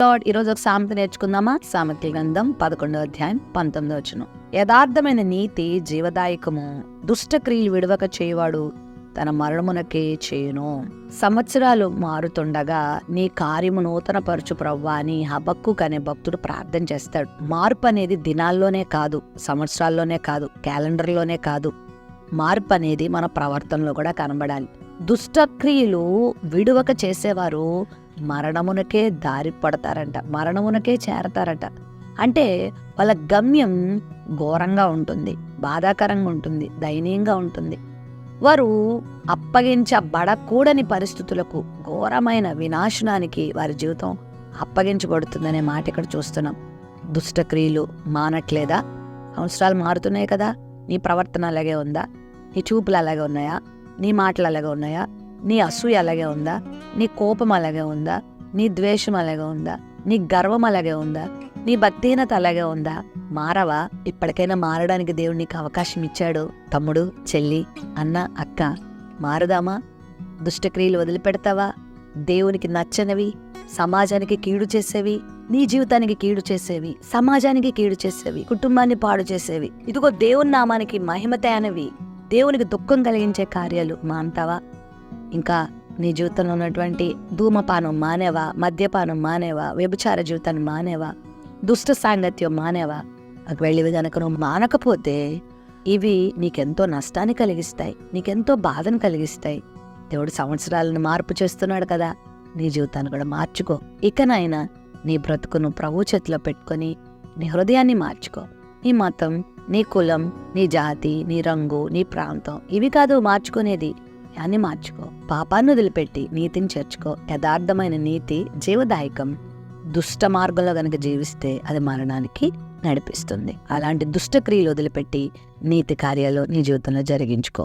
Lord, ఈరోజు ఒక సామెత నేర్చుకుందామా? సామెతల గ్రంథం 11వ అధ్యాయం 19వ వచనం. యథార్థమైన నీతి జీవదాయకము, దుష్ట క్రియలు విడవక చేయవాడు తన మరణమునకే చేయును. సంవత్సరాలు మారుతుండగా నీ కార్యము నూతనపరచు ప్రవ్వా అని హబక్కూకు అనే భక్తుడు ప్రార్థన చేస్తాడు. మార్పు అనేది దినాల్లోనే కాదు, సంవత్సరాల్లోనే కాదు, క్యాలెండర్లోనే కాదు. మార్పు అనేది మన ప్రవర్తనలో కూడా కనబడాలి. దుష్టక్రియలు విడువక చేసేవారు మరణమునకే దారి పడతారంట, మరణమునకే చేరతారట. అంటే వాళ్ళ గమ్యం ఘోరంగా ఉంటుంది, బాధాకరంగా ఉంటుంది, దయనీయంగా ఉంటుంది. వారు అప్పగించబడకూడని పరిస్థితులకు, ఘోరమైన వినాశనానికి వారి జీవితం అప్పగించబడుతుందనే మాట ఇక్కడ చూస్తున్నాం. దుష్టక్రియలు మానట్లేదా? సంవత్సరాలు మారుతున్నాయి కదా. నీ ప్రవర్తన అలాగే ఉందా? నీ చూపులు అలాగే ఉన్నాయా? నీ మాటలు అలాగే ఉన్నాయా? నీ అసూయ అలాగే ఉందా? నీ కోపం అలాగే ఉందా? నీ ద్వేషం అలాగే ఉందా? నీ గర్వం అలాగే ఉందా? నీ భక్తిహీనత అలాగే ఉందా? మారవా? ఇప్పటికైనా మారడానికి దేవుడు నీకు అవకాశం ఇచ్చాడు. తమ్ముడు, చెల్లి, అన్న, అక్క, మారుదామా? దుష్టక్రియలు వదిలిపెడతావా? దేవునికి నచ్చనివి, సమాజానికి కీడు చేసేవి, నీ జీవితానికి కీడు చేసేవి, సమాజానికి కీడు చేసేవి, కుటుంబాన్ని పాడు చేసేవి, ఇదిగో దేవుని నామానికి మహిమ తేనవి, దేవునికి దుఃఖం కలిగించే కార్యాలు మాంటావా? ఇంకా నీ జీవితంలో ఉన్నటువంటి ధూమపానం మానేవా? మద్యపానం మానేవా? వ్యభిచార జీవితాన్ని మానేవా? దుష్ట సాంగత్యం మానేవా? అక్కడ వెళ్ళివి గనక నువ్వు మానకపోతే ఇవి నీకెంతో నష్టాన్ని కలిగిస్తాయి, నీకెంతో బాధను కలిగిస్తాయి. దేవుడు సంవత్సరాలను మార్పు చేస్తున్నాడు కదా, నీ జీవితాన్ని కూడా మార్చుకో. ఇకనైనా నీ బ్రతుకును ప్రభు చేతిలో పెట్టుకొని నీ హృదయాన్ని మార్చుకో. నీ మతం, నీ కులం, నీ జాతి, నీ రంగు, నీ ప్రాంతం ఇవి కాదు మార్చుకునేది. అన్ని మార్చుకో. పాపాన్ని వదిలిపెట్టి నీతిని చేర్చుకో. యథార్థమైన నీతి జీవదాయకం. దుష్ట మార్గంలో గనక జీవిస్తే అది మరణానికి నడిపిస్తుంది. అలాంటి దుష్ట క్రియలు వదిలిపెట్టి నీతి కార్యాలు నీ జీవితంలో జరిగించుకో.